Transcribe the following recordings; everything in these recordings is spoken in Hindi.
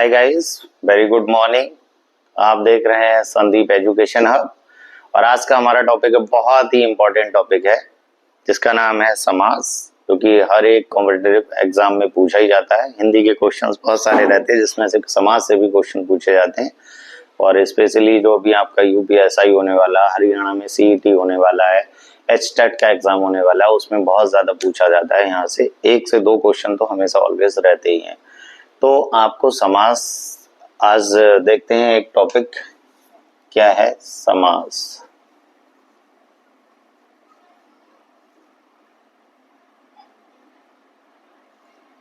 Hi guys, very good morning. आप देख रहे हैं संदीप एजुकेशन हब और आज का हमारा टॉपिक बहुत ही इम्पोर्टेंट टॉपिक है जिसका नाम है समास, क्योंकि हर एक कॉम्पिटिटिव एग्जाम में पूछा ही जाता है। हिंदी के क्वेश्चंस बहुत सारे रहते हैं जिसमें से समास से भी क्वेश्चन पूछे जाते हैं और स्पेशली जो भी आपका यूपीएसआई होने वाला, हरियाणा में सीईटी होने वाला है, एचटेट का एग्जाम होने वाला है, उसमें बहुत ज्यादा पूछा जाता है। यहाँ से 1 से 2 क्वेश्चन तो हमेशा ऑलवेज रहते ही हैं। तो आपको समास आज देखते हैं। एक टॉपिक क्या है, समास।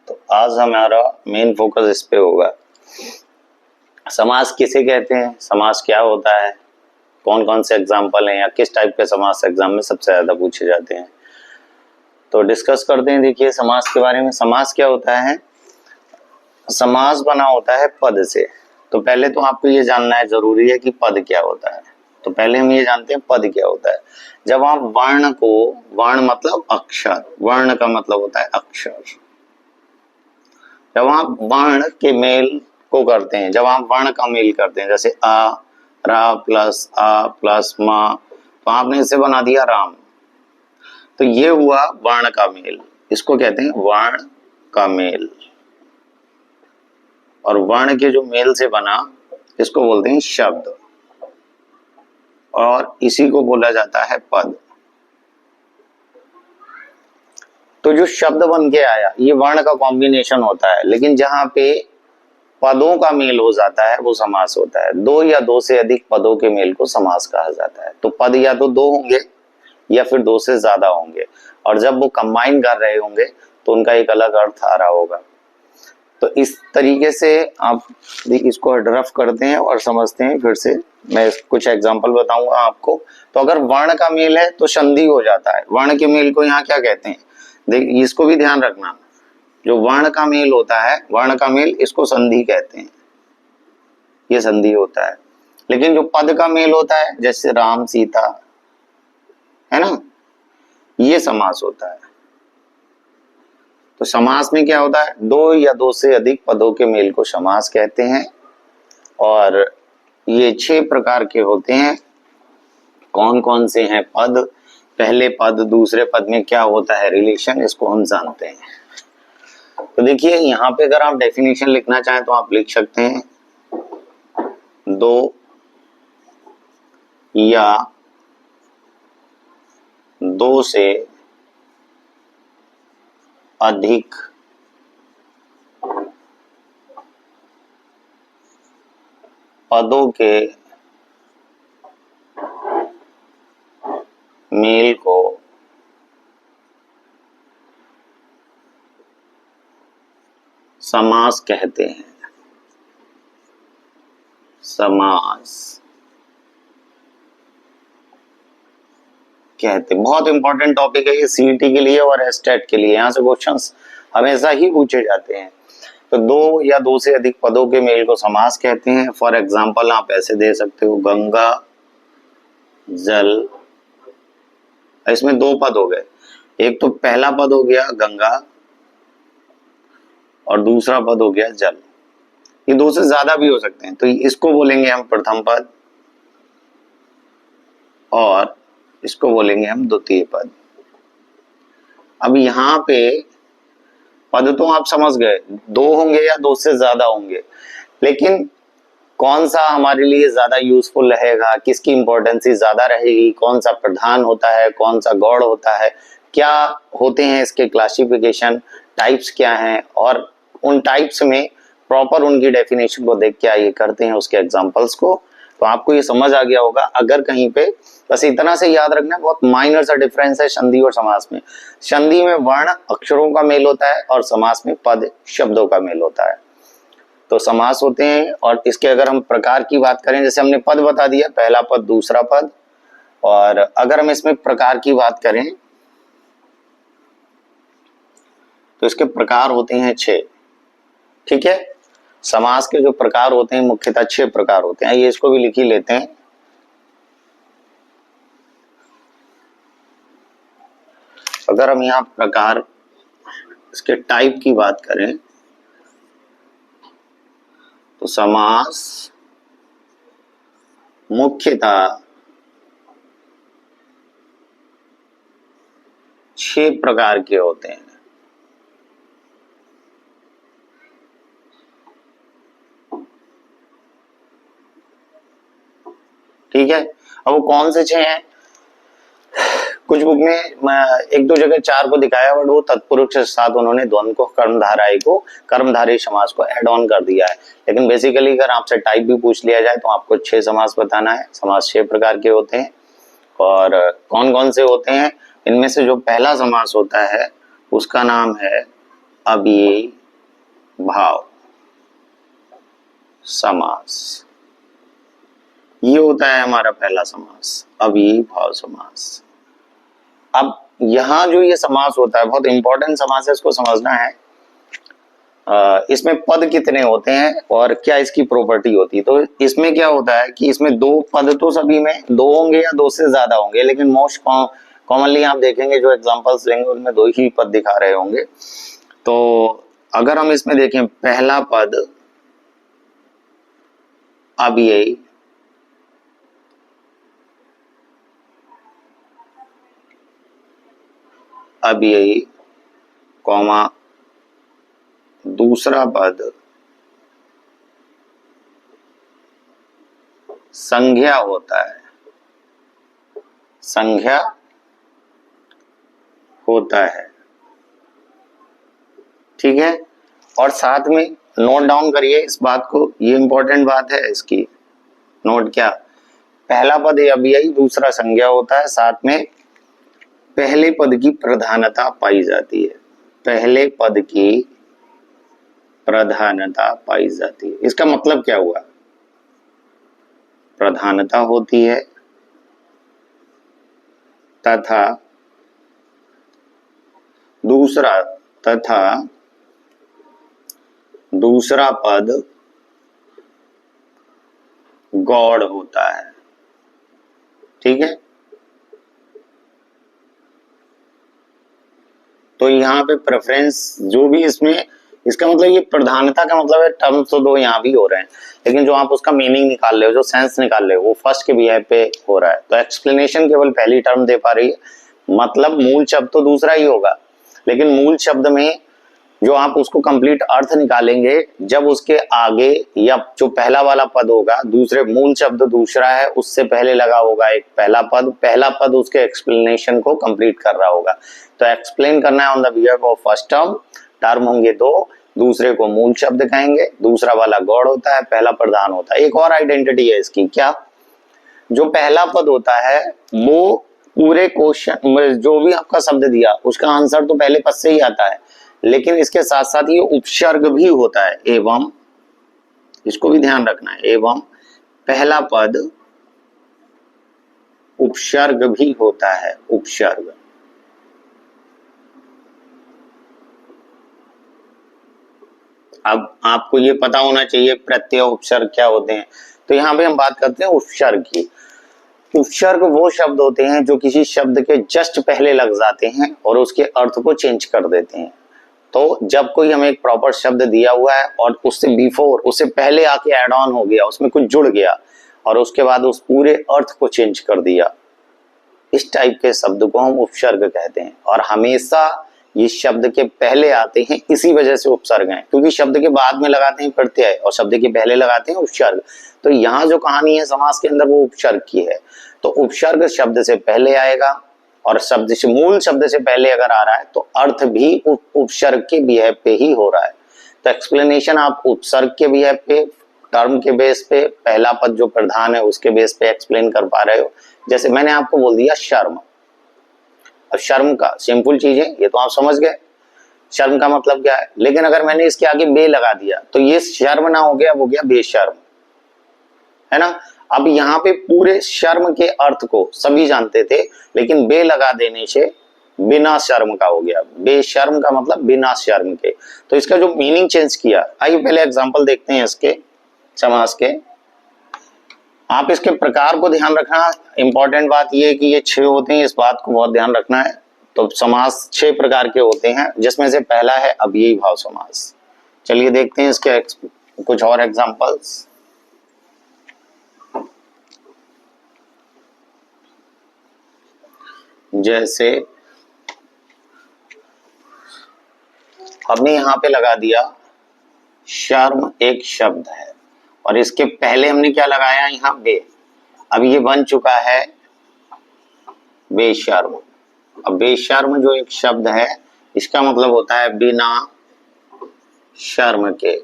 तो आज हमारा मेन फोकस इस पे होगा। समास किसे कहते हैं, समास क्या होता है, कौन कौन से एग्जाम्पल हैं या किस टाइप के समास एग्जाम में सबसे ज्यादा पूछे जाते हैं, तो डिस्कस करते हैं। देखिए समास के बारे में। समास क्या होता है, समास बना होता है पद से। तो पहले तो आपको ये जानना है, जरूरी है कि पद क्या होता है। तो पहले हम ये जानते हैं पद क्या होता है। जब आप वर्ण को, वर्ण मतलब अक्षर, वर्ण का मतलब होता है अक्षर। जब आप वर्ण के मेल को करते हैं, जब आप वर्ण का मेल करते हैं, जैसे अ, रा प्लस अ प्लस मा, तो आपने इसे बना दिया राम। तो ये हुआ वर्ण का मेल, इसको कहते हैं वर्ण का मेल। और वर्ण के जो मेल से बना इसको बोलते हैं शब्द, और इसी को बोला जाता है पद। तो जो शब्द बन के आया ये वर्ण का कॉम्बिनेशन होता है, लेकिन जहां पे पदों का मेल हो जाता है वो समास होता है। 2 या 2 से अधिक पदों के मेल को समास कहा जाता है। तो पद या तो 2 होंगे या फिर 2 से ज्यादा होंगे, और जब वो कंबाइन कर रहे होंगे तो उनका एक अलग अर्थ आ रहा होगा। तो इस तरीके से आप इसको रफ करते हैं और समझते हैं। फिर से मैं कुछ एग्जांपल बताऊंगा आपको। तो अगर वर्ण का मेल है तो संधि हो जाता है। वर्ण के मेल को यहाँ क्या कहते हैं, देखिए इसको भी ध्यान रखना। जो वर्ण का मेल होता है, वर्ण का मेल, इसको संधि कहते हैं, ये संधि होता है। लेकिन जो पद का मेल होता है, जैसे राम सीता, है ना, ये समास होता है। तो समास में क्या होता है, 2 या 2 से अधिक पदों के मेल को समास कहते हैं। और ये 6 प्रकार के होते हैं। कौन कौन से हैं पद, पहले पद दूसरे पद में क्या होता है रिलेशन, इसको हम जानते हैं। तो देखिए यहाँ पे अगर आप डेफिनेशन लिखना चाहें तो आप लिख सकते हैं, 2 या 2 से अधिक पदों के मेल को समास कहते हैं। समास कहते, बहुत इंपॉर्टेंट टॉपिक है ये सीईटी के लिए और एचटेट के लिए। यहाँ से क्वेश्चंस हमेशा ही पूछे जाते हैं। तो 2 या 2 से अधिक पदों के मेल को समास कहते हैं। फॉर एग्जाम्पल आप ऐसे दे सकते हो, गंगा जल, इसमें 2 पद हो गए। एक तो पहला पद हो गया गंगा और दूसरा पद हो गया जल। ये 2 से ज्यादा भी हो सकते हैं, तो इसको बोलेंगे हम प्रथम पद और इसको बोलेंगे हम द्वितीय पद। अब यहाँ पे पद तो आप समझ गए, 2 होंगे या 2 से ज्यादा होंगे, लेकिन कौन सा हमारे लिए ज्यादा यूजफुल रहेगा, किसकी इंपॉर्टेंस ज्यादा रहेगी, कौन सा प्रधान होता है, कौन सा गौड़ होता है, क्या होते हैं इसके क्लासिफिकेशन, टाइप्स क्या हैं, और उन टाइप्स में प्रॉपर उनकी डेफिनेशन को देख के आइए करते हैं उसके एग्जांपल्स को। तो आपको ये समझ आ गया होगा। अगर कहीं पे बस इतना से याद रखना, बहुत माइनर सा डिफरेंस है संधि और समास में। संधि में वर्ण अक्षरों का मेल होता है और समास में पद शब्दों का मेल होता है। तो समास होते हैं। और इसके अगर हम प्रकार की बात करें, जैसे हमने पद बता दिया, पहला पद दूसरा पद, और अगर हम इसमें प्रकार की बात करें तो इसके प्रकार होते हैं 6। ठीक है, समास के जो प्रकार होते हैं मुख्यतः 6 प्रकार होते हैं। ये इसको भी लिख ही लेते हैं। अगर हम यहाँ प्रकार, इसके टाइप की बात करें तो समास मुख्यतः 6 प्रकार के होते हैं। ठीक है, अब वो कौन से 6 हैं? कुछ बुक में एक दो जगह 4 को दिखाया, बट वो तत्पुरुष के साथ उन्होंने द्वंद्व को, कर्मधारय को, कर्मधारय समास को ऐड ऑन कर दिया है। लेकिन बेसिकली अगर आपसे टाइप भी पूछ लिया जाए तो आपको 6 समास बताना है। समास 6 प्रकार के होते हैं और कौन कौन से होते हैं? इनमें से जो पहला समास होता है उसका नाम है अव्ययी भाव समास। ये होता है हमारा पहला समास, अव्ययी भाव समास। अब यहां जो ये समास होता है बहुत इंपॉर्टेंट समास है, इसको समझना है। इसमें पद कितने होते हैं और क्या इसकी प्रॉपर्टी होती है? तो इसमें क्या होता है कि इसमें 2 पद तो सभी में 2 होंगे या 2 से ज्यादा होंगे, लेकिन मोस्ट कॉमनली आप देखेंगे जो एग्जांपल्स लेंगे उनमें 2 ही पद दिखा रहे होंगे। तो अगर हम इसमें देखें, पहला पद अव्ययी अव्ययी कॉमा दूसरा पद संज्ञा होता है, संज्ञा होता है। ठीक है, और साथ में नोट डाउन करिए इस बात को, ये इंपॉर्टेंट बात है इसकी। नोट क्या? पहला पद अव्ययी, दूसरा संज्ञा होता है, साथ में पहले पद की प्रधानता पाई जाती है। पहले पद की प्रधानता पाई जाती है। इसका मतलब क्या हुआ? प्रधानता होती है तथा दूसरा पद गौड़ होता है। ठीक है, तो यहाँ पे प्रेफरेंस जो भी इसमें, इसका मतलब ये प्रधानता का मतलब है, टर्म्स तो 2 यहाँ भी हो रहे हैं, लेकिन जो आप उसका मीनिंग निकाल रहे हो, जो सेंस निकाल रहे हो, वो फर्स्ट के बिहेव पे हो रहा है। तो एक्सप्लेनेशन केवल पहली टर्म दे पा रही है, मतलब मूल शब्द तो दूसरा ही होगा, लेकिन मूल शब्द में जो आप उसको कंप्लीट अर्थ निकालेंगे जब उसके आगे या जो पहला वाला पद होगा, दूसरे मूल शब्द दूसरा है, उससे पहले लगा होगा एक पहला पद उसके एक्सप्लेनेशन को कंप्लीट कर रहा होगा। तो एक्सप्लेन करना है on the behalf of first term होंगे 2, दूसरे को मूल शब्द कहेंगे, दूसरा वाला गौड़ होता है, पहला प्रधान होता है। एक और आइडेंटिटी है इसकी, क्या? जो पहला पद होता है वो पूरे क्वेश्चन जो भी आपका शब्द दिया उसका आंसर तो पहले पद से ही आता है, लेकिन इसके साथ साथ ये उपसर्ग भी होता है। एवं, इसको भी ध्यान रखना है, एवं पहला पद उपसर्ग भी होता है। उपसर्ग, अब आपको ये पता होना चाहिए प्रत्यय उपसर्ग क्या होते हैं। तो यहाँ पे हम बात करते हैं उपसर्ग की। उपसर्ग वो शब्द होते हैं जो किसी शब्द के जस्ट पहले लग जाते हैं और उसके अर्थ को चेंज कर देते हैं। तो जब कोई हमें एक प्रॉपर शब्द दिया हुआ है और उससे बिफोर, उससे पहले आके ऐड ऑन हो गया, उसमें कुछ जुड़ गया और उसके बाद उस पूरे अर्थ को चेंज कर दिया, इस टाइप के शब्द को हम उपसर्ग कहते हैं। और हमेशा ये शब्द के पहले आते हैं, इसी वजह से उपसर्ग हैं, क्योंकि शब्द के बाद में लगाते हैं प्रत्यय और शब्द के पहले लगाते हैं उपसर्ग। तो यहाँ जो कहानी है समास के अंदर वो उपसर्ग की है। तो उपसर्ग शब्द से पहले आएगा और शब्द से, मूल शब्द से पहले अगर आ रहा है तो अर्थ भी उपसर्ग के बिहेव पे ही हो रहा है। तो एक्सप्लेनेशन आप उपसर्ग के बिहेव पे, टर्म के बेस पे, पहला पद जो प्रधान है उसके बेस पे एक्सप्लेन कर पा रहे हो। जैसे मैंने आपको बोल दिया शर्म, अब शर्म का सिंपल चीज है, ये तो आप समझ गए शर्म का मतलब क्या है। लेकिन अगर मैंने इसके आगे बे लगा दिया तो ये शर्म ना हो गया, वो गया बेशर्म, है ना। अब यहाँ पे पूरे शर्म के अर्थ को सभी जानते थे, लेकिन बे लगा देने से बिना शर्म का हो गया। बेशर्म का मतलब बिना शर्म के। तो इसका जो मीनिंग चेंज किया, आइए पहले एग्जांपल देखते हैं इसके समास के। आप इसके प्रकार को ध्यान रखना, इंपॉर्टेंट बात यह है कि ये 6 होते हैं, इस बात को बहुत ध्यान रखना है। तो समास 6 प्रकार के होते हैं, जिसमें से पहला है अव्ययी भाव समास। चलिए देखते हैं इसके कुछ और एग्जांपल्स, जैसे हमने यहां पे लगा दिया शर्म एक शब्द है और इसके पहले हमने क्या लगाया यहां बे। अब ये बन चुका है बेशर्म। अब बेशर्म जो एक शब्द है इसका मतलब होता है बिना शर्म के।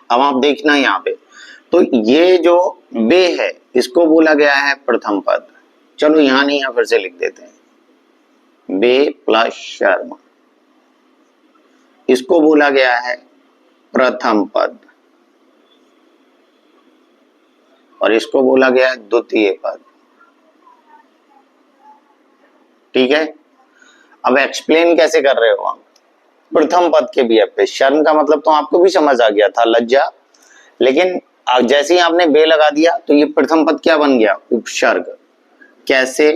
अब आप देखना यहां पे, तो ये जो बे है इसको बोला गया है प्रथम पद। चलो यहां नहीं, यहां फिर से लिख देते हैं बे प्लस शर्म, इसको बोला गया है प्रथम पद और इसको बोला गया है द्वितीय पद। ठीक है, अब एक्सप्लेन कैसे कर रहे हो आप प्रथम पद के भी पे। शर्म का मतलब तो आपको भी समझ आ गया था, लज्जा, लेकिन जैसे ही आपने बे लगा दिया तो ये प्रथम पद क्या बन गया, उपसर्ग। कैसे,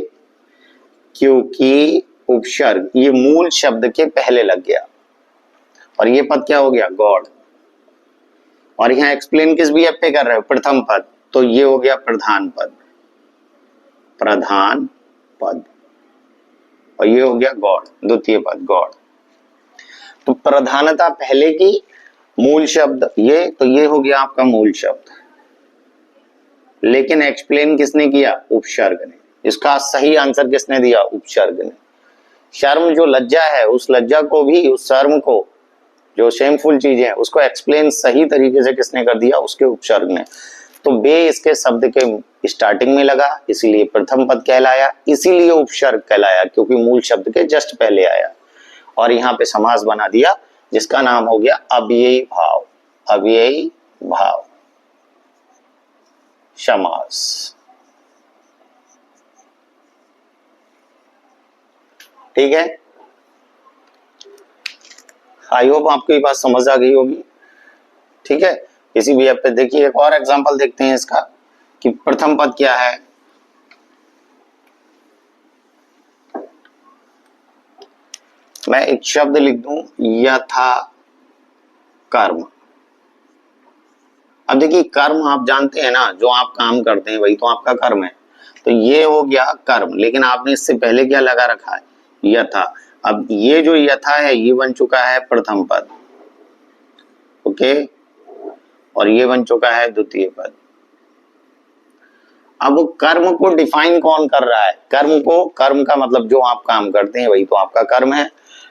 क्योंकि उपसर्ग ये मूल शब्द के पहले लग गया और ये पद क्या हो गया, गॉड। और यहां एक्सप्लेन किस भी पे कर रहे हो, प्रथम पद, तो ये हो गया प्रधान पद, प्रधान पद, और ये हो गया गॉड, द्वितीय पद गॉड। तो प्रधानता पहले की, मूल शब्द ये, तो ये हो गया आपका मूल शब्द, लेकिन एक्सप्लेन किसने किया, उपसर्ग ने। इसका सही आंसर किसने दिया, उपसर्ग ने। शर्म जो लज्जा है, उस लज्जा को भी, उस शर्म को, जो शेमफुल चीजें हैं उसको एक्सप्लेन सही तरीके से किसने कर दिया, उसके उपसर्ग ने। तो बे इसके शब्द के स्टार्टिंग में लगा, इसीलिए प्रथम पद कहलाया, इसीलिए उपसर्ग कहलाया क्योंकि मूल शब्द के जस्ट पहले आया। और यहाँ पे समास बना दिया जिसका नाम हो गया अव्ययी भाव, अव्ययी भाव समास। ठीक है, आई होप आपको ये बात समझ आ गई होगी। ठीक है, किसी भी ऐप पे देखिए, एक और एग्जांपल देखते हैं इसका कि प्रथम पद क्या है। मैं एक शब्द लिख दूं, यथा कर्म। अब देखिए कर्म आप जानते हैं ना, जो आप काम करते हैं वही तो आपका कर्म है। तो ये हो गया कर्म, लेकिन आपने इससे पहले क्या लगा रखा है, यथा। अब ये जो यथा है ये बन चुका है प्रथम पद, ओके, और ये बन चुका है द्वितीय पद। अब कर्म को डिफाइन कौन कर रहा है, कर्म को, कर्म का मतलब जो आप काम करते हैं वही तो आपका कर्म है,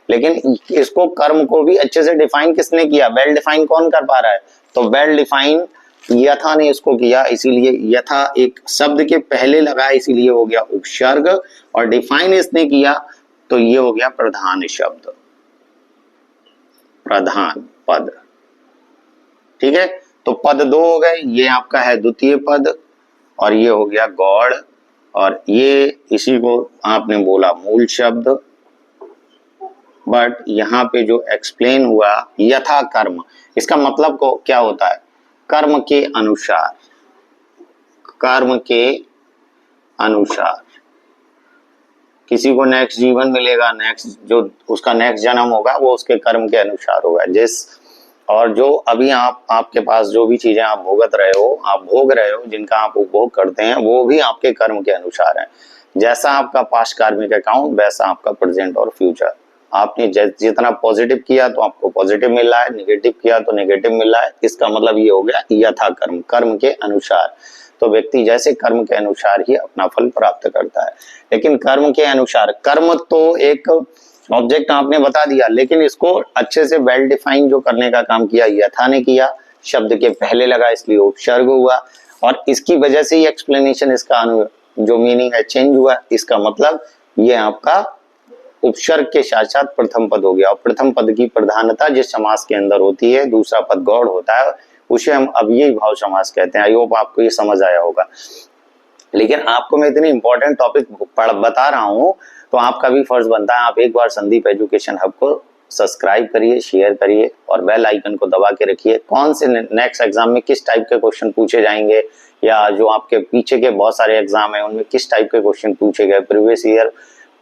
लेकिन इसको कर्म को भी अच्छे से डिफाइन किसने किया, वेल डिफाइन कौन कर पा रहा है, तो वेल डिफाइन यथा ने इसको किया, इसीलिए यथा एक शब्द के पहले लगा, इसीलिए हो गया उपसर्ग, और डिफाइन इसने किया तो ये हो गया प्रधान शब्द, प्रधान पद। ठीक है, तो पद दो हो गए, ये आपका है द्वितीय पद और ये हो गया गॉड, और ये इसी को आपने बोला मूल शब्द। बट यहाँ पे जो एक्सप्लेन हुआ यथा कर्म, इसका मतलब को क्या होता है, कर्म के अनुसार, कर्म के अनुसार। किसी को नेक्स्ट जीवन मिलेगा, नेक्स्ट जो उसका नेक्स्ट जन्म होगा वो उसके कर्म के अनुसार होगा। जिस और जो अभी आपके पास जो भी चीजें आप भोगत रहे हो, आप भोग रहे हो, जिनका आप उपभोग करते हैं, वो भी आपके कर्म के अनुसार है। जैसा आपका पास्ट कार्मिक अकाउंट वैसा आपका प्रेजेंट और फ्यूचर। आपने जितना पॉजिटिव किया तो आपको पॉजिटिव मिल रहा है, नेगेटिव किया तो नेगेटिव मिल रहा है। इसका मतलब ये हो गया यथा कर्म, कर्म के अनुसार। तो व्यक्ति जैसे कर्म के अनुसार ही अपना फल प्राप्त करता है। लेकिन कर्म के अनुसार, कर्म तो एक ऑब्जेक्ट आपने बता दिया, लेकिन इसको अच्छे से वेल डिफाइन जो करने का काम किया यथा ने किया, शब्द के पहले लगा इसलिए उपसर्ग हुआ, और इसकी वजह से ही एक्सप्लेनेशन, इसका जो मीनिंग है चेंज हुआ। इसका मतलब ये आपका उपसर्ग के साथ साथ प्रथम पद हो गया, और प्रथम पद की प्रधानता जिस समास के अंदर होती है, दूसरा पद गौड़ होता है, उसे हम अव्ययी भाव समास कहते हैं। आई होप आपको ये समझ आया होगा। लेकिन आपको मैं इतनी इंपॉर्टेंट टॉपिक बता रहा हूं तो आपका भी फर्ज बनता है आप एक बार संदीप एजुकेशन हब को सब्सक्राइब करिए, शेयर करिए और बेल आइकन को दबा के रखिए। कौन से नेक्स्ट एग्जाम में किस टाइप के क्वेश्चन पूछे जाएंगे, या जो आपके पीछे के बहुत सारे एग्जाम है उनमें किस टाइप के क्वेश्चन पूछे गए, प्रीवियस ईयर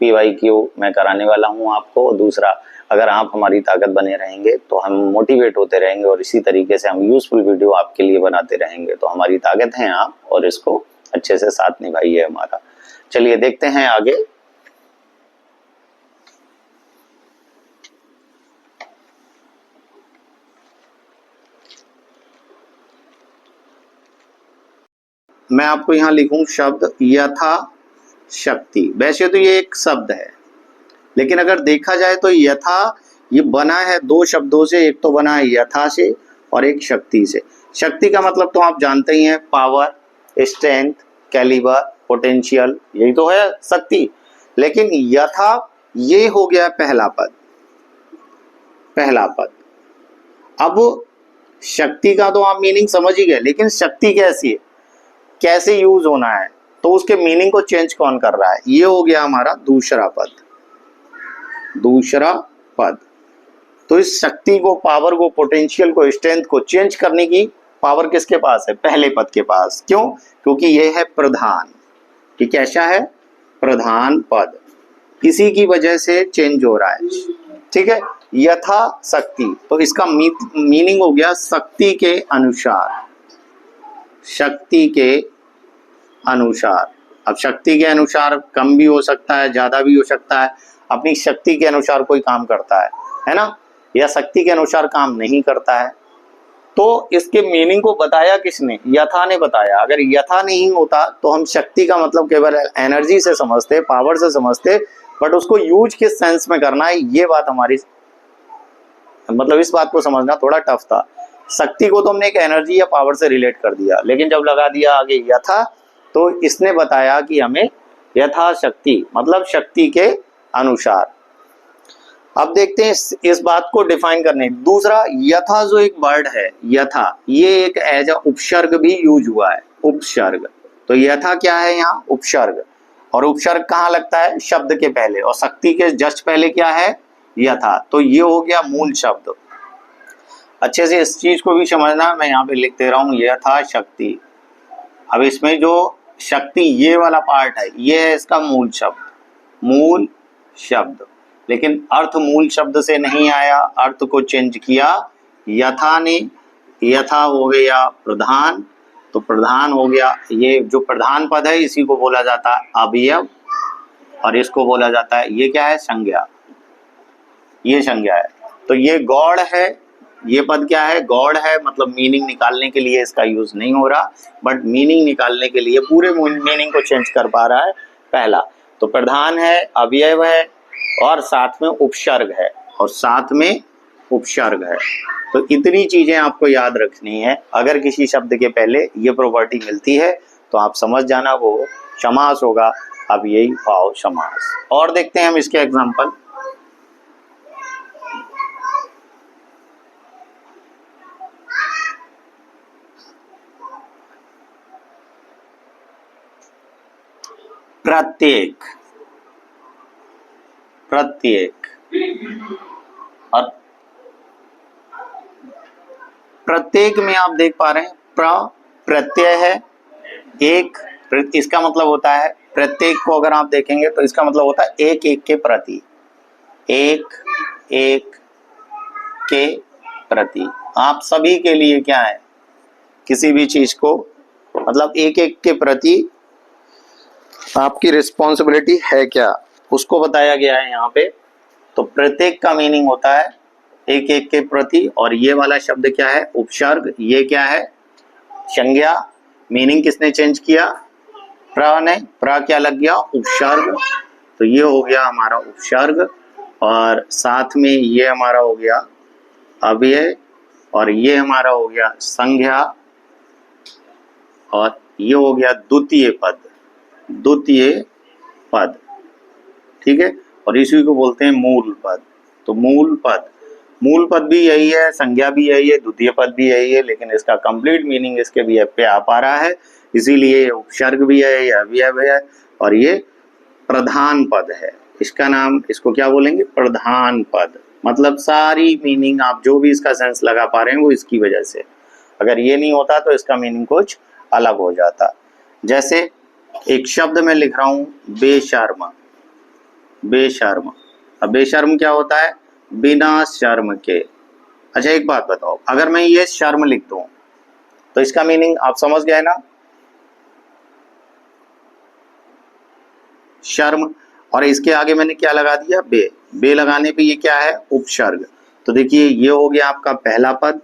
PYQ मैं कराने वाला हूं आपको। दूसरा अगर आप हमारी ताकत बने रहेंगे तो हम मोटिवेट होते रहेंगे और इसी तरीके से हम यूजफुल वीडियो आपके लिए बनाते रहेंगे। तो हमारी ताकत है आप, और इसको अच्छे से साथ निभाइए हमारा। चलिए देखते हैं आगे। मैं आपको यहां लिखूं शब्द यथा शक्ति। वैसे तो ये एक शब्द है, लेकिन अगर देखा जाए तो यथा ये बना है दो शब्दों से। एक तो बना है यथा से और एक शक्ति से। शक्ति का मतलब तो आप जानते ही हैं, पावर, स्ट्रेंथ, कैलिबर, पोटेंशियल, यही तो है शक्ति। लेकिन यथा ये हो गया पहला पद, पहला पद। अब शक्ति का तो आप मीनिंग समझ ही गए, लेकिन शक्ति कैसी है, कैसे यूज होना है, तो उसके मीनिंग को चेंज कौन कर रहा है? ये हो गया हमारा दूसरा पद, दूसरा पद। तो इस शक्ति को, पावर को, पोटेंशियल को, स्ट्रेंथ को चेंज करने की पावर किसके पास है? पहले पद के पास। क्यों? क्योंकि ये है प्रधान। कि कैसा है? प्रधान पद, इसी की वजह से चेंज हो रहा है। ठीक है, यथा शक्ति, तो इसका मीनिंग हो गया शक्ति के अनुसार, शक्ति के अनुसार। अब शक्ति के अनुसार कम भी हो सकता है, ज्यादा भी हो सकता है। अपनी शक्ति के अनुसार कोई काम करता है ना, या शक्ति के अनुसार काम नहीं करता है। तो इसके मीनिंग को बताया किसने? यथा ने बताया। अगर यथा नहीं होता तो हम शक्ति का मतलब केवल एनर्जी से समझते, पावर से समझते, बट उसको यूज किस सेंस में करना है, ये बात हमारी, मतलब इस बात को समझना थोड़ा टफ था। शक्ति को तो हमने एक एनर्जी या पावर से रिलेट कर दिया, लेकिन जब लगा दिया आगे यथा, तो इसने बताया कि हमें यथा शक्ति मतलब शक्ति के अनुसार। अब देखते हैं इस बात को डिफाइन करने। दूसरा, यथा जो एक वर्ड है, यथा, ये एक एज अ उपसर्ग भी यूज हुआ है, उपसर्ग। तो यथा क्या है यहाँ? उपसर्ग। और उपसर्ग कहाँ लगता है? शब्द के पहले, और शक्ति के जस्ट पहले क्या है? यथा। तो ये हो गया मूल शब्द। अच्छे से इस चीज को भी समझना, मैं यहाँ पे लिख दे रहा हूँ यथा शक्ति। अब इसमें जो शक्ति ये वाला पार्ट है, ये है इसका मूल शब्द, मूल शब्द। लेकिन अर्थ मूल शब्द से नहीं आया, अर्थ को चेंज किया यथा ने। यथा हो गया प्रधान, तो प्रधान हो गया, ये जो प्रधान पद है इसी को बोला जाता है अवयव, और इसको बोला जाता है, ये क्या है? संज्ञा। ये संज्ञा है। तो ये गौड़ है, ये पद क्या है? गौड़ है। मतलब मीनिंग निकालने के लिए इसका यूज नहीं हो रहा, बट मीनिंग निकालने के लिए पूरे मीनिंग को चेंज कर पा रहा है पहला। तो प्रधान है, अवयव है, और साथ में उपसर्ग है, और साथ में उपसर्ग है। तो इतनी चीजें आपको याद रखनी है। अगर किसी शब्द के पहले ये प्रॉपर्टी मिलती है तो आप समझ जाना वो समास होगा। अब यही भाव समास। और देखते हैं हम इसके एग्जाम्पल। प्रत्येक, प्रत्येक, और प्रत्येक में आप देख पा रहे हैं प्रत्यय है एक। इसका मतलब होता है, प्रत्येक को अगर आप देखेंगे तो इसका मतलब होता है एक एक के प्रति, एक एक के प्रति। आप सभी के लिए क्या है? किसी भी चीज को, मतलब एक एक के प्रति आपकी रिस्पॉन्सिबिलिटी है क्या, उसको बताया गया है यहाँ पे। तो प्रत्येक का मीनिंग होता है एक एक के प्रति, और ये वाला शब्द क्या है? उपसर्ग। ये क्या है? संज्ञा। मीनिंग किसने चेंज किया? प्र ने। प्र क्या लग गया? उपसर्ग। तो ये हो गया हमारा उपसर्ग, और साथ में ये हमारा हो गया अव्यय, और ये हमारा हो गया संज्ञा, और ये हो गया द्वितीय पद, द्वितीय पद। ठीक है, और इसी को बोलते हैं मूल पद। तो मूल पद, मूल पद भी यही है, संज्ञा भी यही है, द्वितीय पद भी यही है, लेकिन इसका कंप्लीट मीनिंग इसके भी पे आ पा रहा है। इसीलिए उपसर्ग भी है, ये अवयव है, और ये प्रधान पद है। इसका नाम, इसको क्या बोलेंगे? प्रधान पद। मतलब सारी मीनिंग आप जो भी इसका सेंस लगा पा रहे हैं वो इसकी वजह से। अगर ये नहीं होता तो इसका मीनिंग कुछ अलग हो जाता। जैसे एक शब्द में लिख रहा हूं बेशर्म, बेशर्म। अब बेशर्म क्या होता है? बिना शर्म के। अच्छा एक बात बताओ, अगर मैं ये शर्म लिख दूं तो इसका मीनिंग आप समझ गए ना, शर्म। और इसके आगे मैंने क्या लगा दिया, बे। बे लगाने पे ये क्या है, उपसर्ग। तो देखिए ये हो गया आपका पहला पद,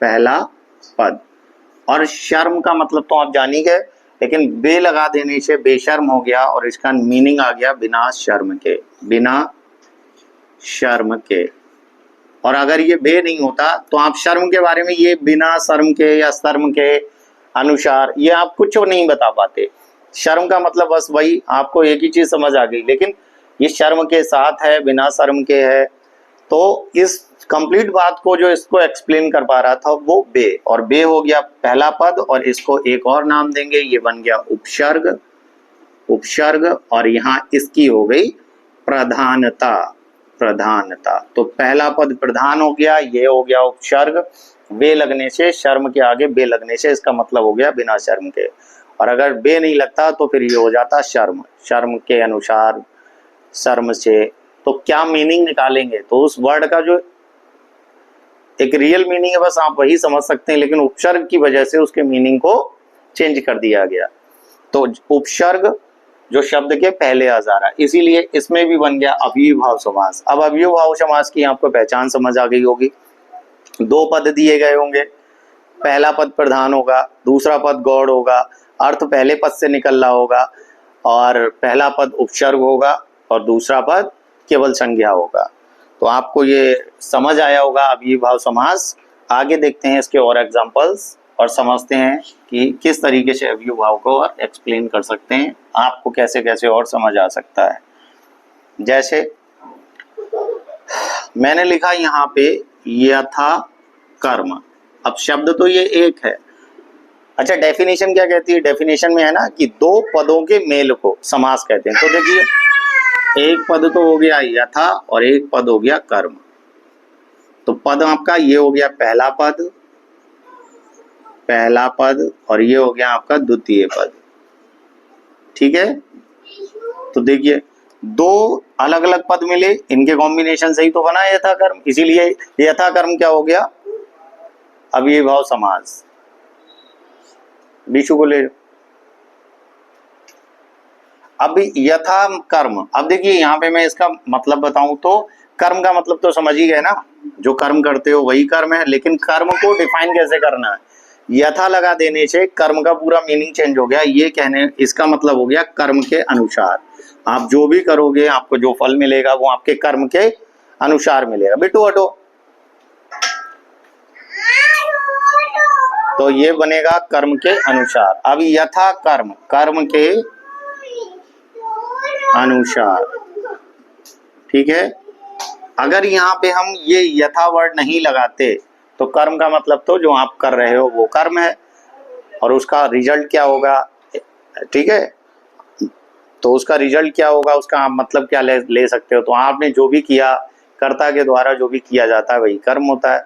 पहला पद। और शर्म का मतलब तो आप जान ही गए, लेकिन बे लगा देने से बेशर्म हो गया और इसका मीनिंग आ गया बिना शर्म के, बिना शर्म के। और अगर ये बे नहीं होता तो आप शर्म के बारे में ये बिना शर्म के या शर्म के अनुसार ये आप कुछ नहीं बता पाते। शर्म का मतलब बस वही, आपको एक ही चीज समझ आ गई, लेकिन ये शर्म के साथ है, बिना शर्म के है। तो इस कंप्लीट बात को जो इसको एक्सप्लेन कर पा रहा था वो बे, और बे हो गया पहला पद, और इसको एक और नाम देंगे, ये बन गया उपसर्ग, उपसर्ग। और यहाँ इसकी हो गई प्रधानता, प्रधानता। तो पहला पद प्रधान हो गया, ये हो गया उपसर्ग, बे लगने से, शर्म के आगे बे लगने से इसका मतलब हो गया बिना शर्म के। और अगर बे नहीं लगता तो फिर ये हो जाता शर्म, शर्म के अनुसार, शर्म से। तो क्या मीनिंग निकालेंगे, तो उस वर्ड का जो एक रियल मीनिंग है बस आप वही समझ सकते हैं, लेकिन उपसर्ग की वजह से उसके मीनिंग को चेंज कर दिया गया। तो उपसर्ग जो शब्द के पहले आ जा रहा है, इसीलिए इसमें भी बन गया अव्ययीभाव समास। अब अव्ययीभाव समास की आपको पहचान समझ आ गई होगी। दो पद दिए गए होंगे, पहला पद प्रधान होगा, दूसरा पद गौड़ होगा, अर्थ पहले पद से निकल रहा होगा, और पहला पद उपसर्ग होगा और दूसरा पद केवल संज्ञा होगा। तो आपको ये समझ आया होगा अव्ययीभाव समास। आगे देखते हैं इसके और एग्जांपल्स और समझते हैं कि किस तरीके से अव्ययीभाव को और एक्सप्लेन कर सकते हैं, आपको कैसे कैसे और समझ आ सकता है। जैसे मैंने लिखा यहाँ पे यथा कर्म। अब शब्द तो ये एक है। अच्छा डेफिनेशन क्या कहती है, डेफिनेशन में है ना कि दो पदों के मेल को समास कहते हैं। तो देखिए एक पद तो हो गया यथा और एक पद हो गया कर्म। तो पद आपका ये हो गया पहला पद, पहला पद, और ये हो गया आपका द्वितीय पद। ठीक है, तो देखिए दो अलग अलग पद मिले, इनके कॉम्बिनेशन से ही तो बना यथा कर्म, इसीलिए यथा कर्म क्या हो गया, अव्ययीभाव समास। बीचू को ले। अब यथा कर्म, अब देखिए यहाँ पे मैं इसका मतलब बताऊं तो कर्म का मतलब तो समझ ही गए ना, जो कर्म करते हो वही कर्म है, लेकिन कर्म को डिफाइन कैसे करना है, यथा लगा देने से कर्म का पूरा मीनिंग चेंज हो गया। ये कहने इसका मतलब हो गया कर्म के अनुसार, आप जो भी करोगे आपको जो फल मिलेगा वो आपके कर्म के अनुसार मिलेगा। बेटू हटो। तो ये बनेगा कर्म के अनुसार। अब यथा कर्म, कर्म के अनुसार। ठीक है, अगर यहाँ पे हम ये यथा वर्ड नहीं लगाते तो कर्म का मतलब तो जो आप कर रहे हो वो कर्म है, और उसका रिजल्ट क्या होगा। ठीक है, तो उसका रिजल्ट क्या होगा, उसका आप मतलब क्या ले सकते हो। तो आपने जो भी किया, कर्ता के द्वारा जो भी किया जाता है वही कर्म होता है।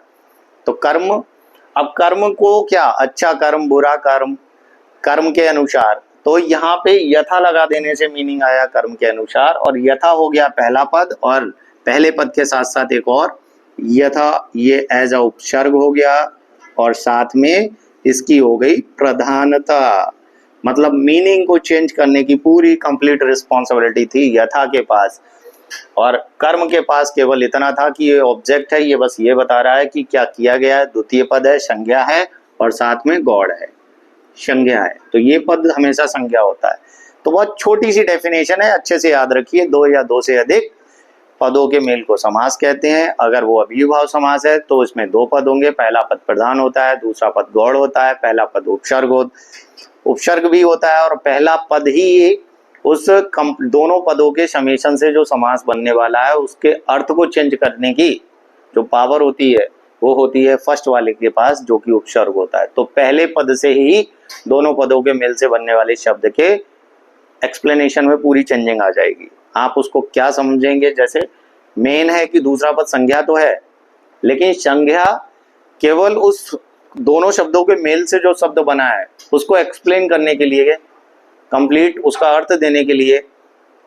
तो कर्म, अब कर्म को क्या, अच्छा कर्म, बुरा कर्म, कर्म के अनुसार। तो यहाँ पे यथा लगा देने से मीनिंग आया कर्म के अनुसार, और यथा हो गया पहला पद, और पहले पद के साथ साथ एक और यथा, ये एज अ उपसर्ग हो गया, और साथ में इसकी हो गई प्रधानता। मतलब मीनिंग को चेंज करने की पूरी कंप्लीट रिस्पॉन्सिबिलिटी थी यथा के पास, और कर्म के पास केवल इतना था कि ये ऑब्जेक्ट है, ये बस ये बता रहा है कि क्या किया गया है। द्वितीय पद है, संज्ञा है, और साथ में गौड़ है, संज्ञा है। तो ये पद हमेशा संज्ञा होता है। तो बहुत छोटी सी डेफिनेशन है, अच्छे से याद रखिए। दो या दो से अधिक पदों के मेल को समास कहते हैं। अगर वो अव्ययीभाव समास है तो इसमें दो पद होंगे, पहला पद प्रधान होता है, दूसरा पद गौड़ होता है, पहला पद उपसर्ग भी होता है, और पहला पद ही उस दोनों पदों के समेशन से जो समास बनने वाला है उसके अर्थ को चेंज करने की जो पावर होती है वो होती है फर्स्ट वाले के पास, जो कि उपसर्ग होता है। तो पहले पद से ही दोनों पदों के मेल से बनने वाले शब्द के एक्सप्लेनेशन में पूरी चेंजिंग आ जाएगी। आप उसको क्या समझेंगे, जैसे मेन है कि दूसरा पद संज्ञा तो है, लेकिन संज्ञा केवल उस दोनों शब्दों के मेल से जो शब्द बना है उसको एक्सप्लेन करने के लिए, कंप्लीट उसका अर्थ देने के लिए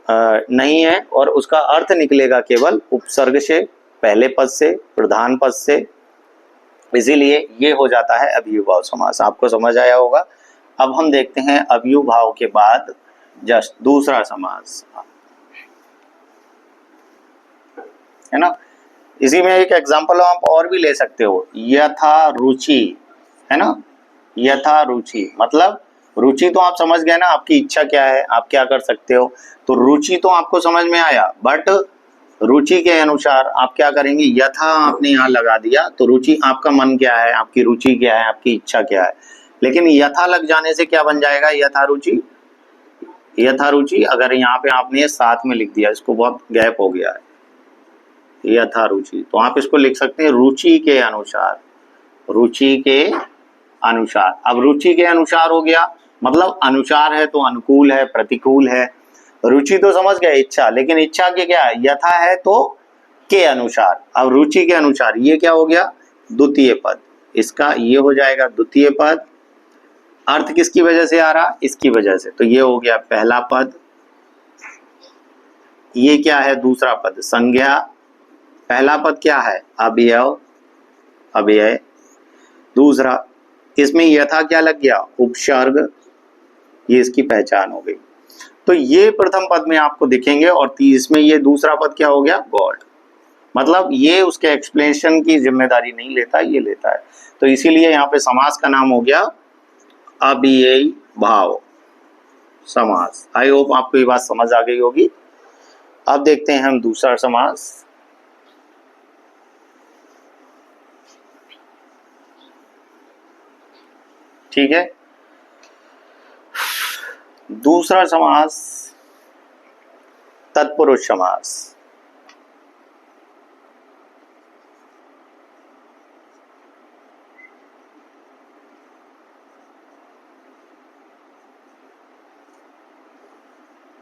नहीं है, और उसका अर्थ निकलेगा केवल उपसर्ग से पहले पद से, प्रधान पद से, इसीलिए ये हो जाता है अव्ययीभाव भाव समास। आपको समझ आया होगा। अब हम देखते हैं अव्ययीभाव भाव के बाद जस्ट दूसरा समास, है ना। इसी में एक एग्जांपल आप और भी ले सकते हो, यथा रुचि, है ना। यथा रुचि मतलब रुचि तो आप समझ गए ना, आपकी इच्छा क्या है, आप क्या कर सकते हो। तो रुचि तो आपको समझ में आया, बट रुचि के अनुसार आप क्या करेंगे, यथा आपने यहाँ लगा दिया तो रुचि आपका मन क्या है, आपकी रुचि क्या है, आपकी इच्छा क्या है। लेकिन यथा लग जाने से क्या बन जाएगा, यथा रुचि। यथा रुचि अगर यहाँ पे आपने साथ में लिख दिया, इसको बहुत गैप हो गया है, यथा रुचि, तो आप इसको लिख सकते हैं रुचि के अनुसार। रुचि के अनुसार, अब रुचि के अनुसार हो गया मतलब अनुसार है तो अनुकूल है, प्रतिकूल है। रुचि तो समझ गए इच्छा, लेकिन इच्छा के क्या है, यथा है तो के अनुसार। अब रुचि के अनुसार ये क्या हो गया, द्वितीय पद, इसका ये हो जाएगा द्वितीय पद। अर्थ किसकी वजह से आ रहा, इसकी वजह से, तो ये हो गया पहला पद। ये क्या है, दूसरा पद संज्ञा। पहला पद क्या है, अवयव, अव्यय। दूसरा इसमें यथा क्या लग गया, उपसर्ग, ये इसकी पहचान हो गई। तो ये प्रथम पद में आपको दिखेंगे, और इसमें ये दूसरा पद क्या हो गया, गॉड। मतलब ये उसके एक्सप्लेनेशन की जिम्मेदारी नहीं लेता, ये लेता है। तो इसीलिए यहाँ पे समास का नाम हो गया अव्ययी भाव समास। आई होप आपको ये बात समझ आ गई होगी। अब देखते हैं हम दूसरा समास। ठीक है, दूसरा समास तत्पुरुष समास।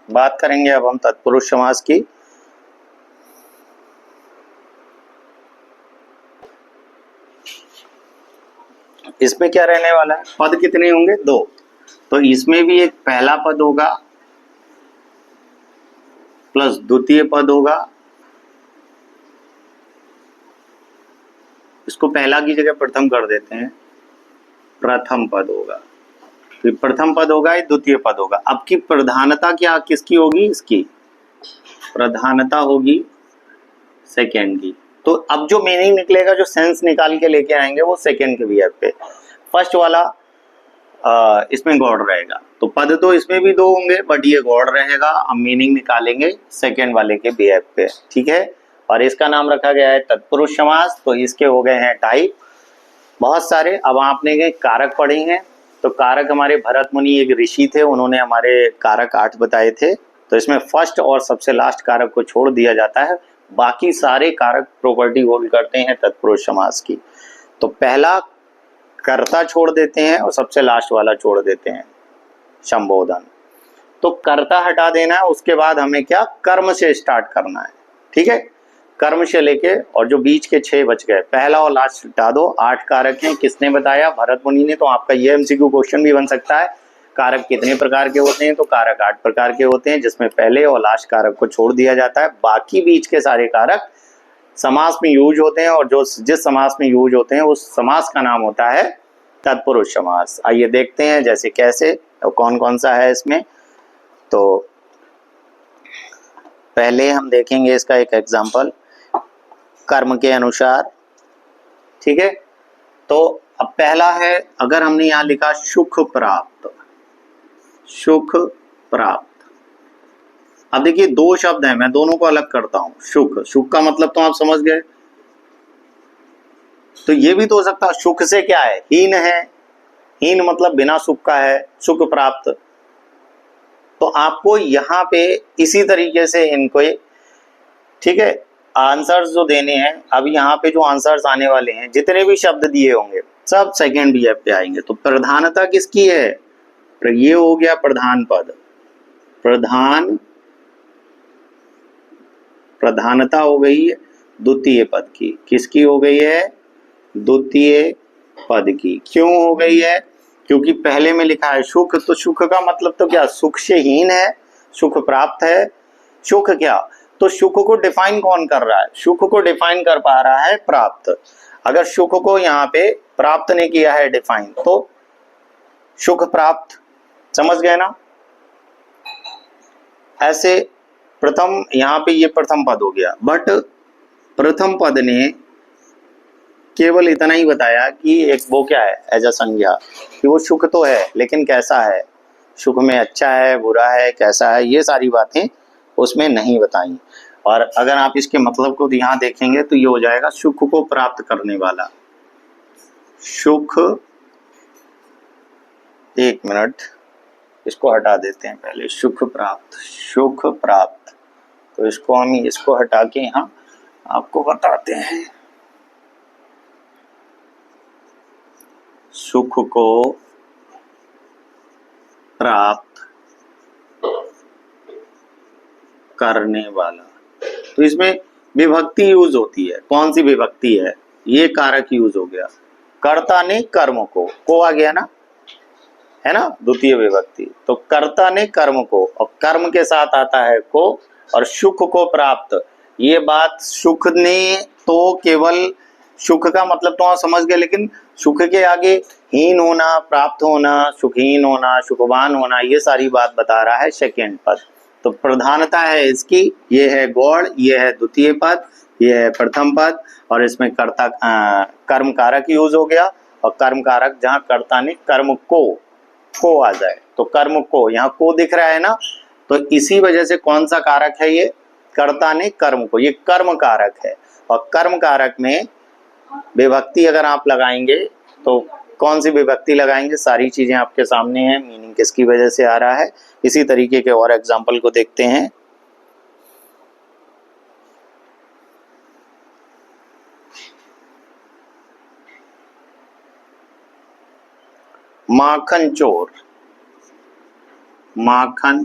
बात करेंगे अब हम तत्पुरुष समास की। इसमें क्या रहने वाला है, पद कितने होंगे, दो। तो इसमें भी एक पहला पद होगा प्लस द्वितीय पद होगा। इसको पहला की जगह प्रथम कर देते हैं, प्रथम पद होगा। तो प्रथम पद होगा, ये द्वितीय पद होगा। अब की प्रधानता क्या किसकी होगी, इसकी प्रधानता होगी सेकेंड की। तो अब जो मीनिंग निकलेगा, जो सेंस निकाल के लेके आएंगे, वो सेकेंड के बिहेव पे। फर्स्ट वाला इसमें गॉड रहेगा, तो पद तो इसमें भी दो होंगे, बट ये गॉड रहेगा। अब मीनिंग निकालेंगे सेकेंड वाले के बिहेव पे, ठीक है। और इसका नाम रखा गया है तत्पुरुष समास। तो इसके हो गए हैं टाइप बहुत सारे। अब आपने कारक पढ़े हैं, तो कारक हमारे भरत मुनि एक ऋषि थे, उन्होंने हमारे कारक 8 बताए थे। तो इसमें फर्स्ट और सबसे लास्ट कारक को छोड़ दिया जाता है, बाकी सारे कारक प्रॉपर्टी होल्ड करते हैं तत्पुरुष समास की। तो पहला कर्ता छोड़ देते हैं और सबसे लास्ट वाला छोड़ देते हैं, संबोधन। तो कर्ता हटा देना है, उसके बाद हमें क्या, कर्म से स्टार्ट करना है, ठीक है। कर्म से लेके, और जो बीच के 6 बच गए, पहला और लास्ट हटा दो। 8 कारक हैं, किसने बताया, भरत मुनि ने। तो आपका ये एमसीक्यू क्वेश्चन भी बन सकता है, कारक कितने प्रकार के होते हैं, तो कारक 8 प्रकार के होते हैं, जिसमें पहले और लास्ट कारक को छोड़ दिया जाता है। बाकी बीच के सारे कारक समास में यूज होते हैं, और जो जिस समास में यूज होते हैं उस समास का नाम होता है तत्पुरुष समास। आइए देखते हैं जैसे कैसे और कौन कौन सा है इसमें। तो पहले हम देखेंगे इसका एक एग्जांपल, कर्म के अनुसार, ठीक है। तो अब पहला है, अगर हमने यहाँ लिखा सुख प्राप्त, सुख प्राप्त। अब देखिए 2 शब्द हैं, मैं दोनों को अलग करता हूं। सुख, सुख का मतलब तो आप समझ गए। तो ये भी तो हो सकता है, सुख से क्या है, हीन है, हीन मतलब बिना सुख का है, सुख प्राप्त। तो आपको यहाँ पे इसी तरीके से इनको, ठीक है, आंसर्स जो देने हैं। अब यहाँ पे जो आंसर्स आने वाले हैं, जितने भी शब्द दिए होंगे सब सेकेंड बिहेव पे आएंगे। तो प्रधानता किसकी है, ये हो गया प्रधान पद, प्रधान, प्रधानता हो गई द्वितीय पद की। किसकी हो गई है, द्वितीय पद की। क्यों हो गई है, क्योंकि पहले में लिखा है सुख, तो सुख का मतलब तो क्या, सुख से हीन है, सुख प्राप्त है। सुख क्या, तो सुख को डिफाइन कौन कर रहा है? सुख को डिफाइन कर पा रहा है प्राप्त। अगर सुख को यहाँ पे प्राप्त ने किया है डिफाइन, तो सुख प्राप्त, समझ गए ना? ऐसे प्रथम, यहाँ पे ये प्रथम पद हो गया, बट प्रथम पद ने केवल इतना ही बताया कि एक वो क्या है, एज अ संज्ञा, कि वो सुख तो है लेकिन कैसा है, सुख में अच्छा है बुरा है कैसा है, ये सारी बातें उसमें नहीं बताई। और अगर आप इसके मतलब को यहाँ देखेंगे तो ये हो जाएगा सुख को प्राप्त करने वाला। सुख, एक मिनट इसको हटा देते हैं पहले, सुख प्राप्त, सुख प्राप्त, तो इसको हम इसको हटा के यहाँ आपको बताते हैं। सुख को प्राप्त करने वाला, तो इसमें विभक्ति यूज होती है। कौन सी विभक्ति है? ये कारक यूज हो गया, कर्ता ने कर्म को आ गया ना, है ना, द्वितीय विभक्ति। तो कर्ता ने कर्म को, और कर्म के साथ आता है को, और सुख को प्राप्त। ये बात सुख ने, तो केवल सुख का मतलब तो आप समझ गए, लेकिन सुख के आगे हीन होना, प्राप्त होना, सुखहीन होना, सुखवान होना, ये सारी बात बता रहा है सेकेंड पद। तो प्रधानता है इसकी, ये है गौड़, ये है द्वितीय पद, ये है प्रथम पद, और इसमें कर्ता कर्म कारक यूज हो गया। और कर्म कारक जहाँ कर्ता ने कर्म को आ जाए, तो कर्म को, यहाँ को दिख रहा है ना, तो इसी वजह से कौन सा कारक है ये? कर्ता ने कर्म को, ये कर्म कारक है। और कर्म कारक में विभक्ति अगर आप लगाएंगे तो कौन सी विभक्ति लगाएंगे? सारी चीजें आपके सामने हैं, मीनिंग किसकी वजह से आ रहा है। इसी तरीके के और एग्जाम्पल को देखते हैं। माखन चोर, माखन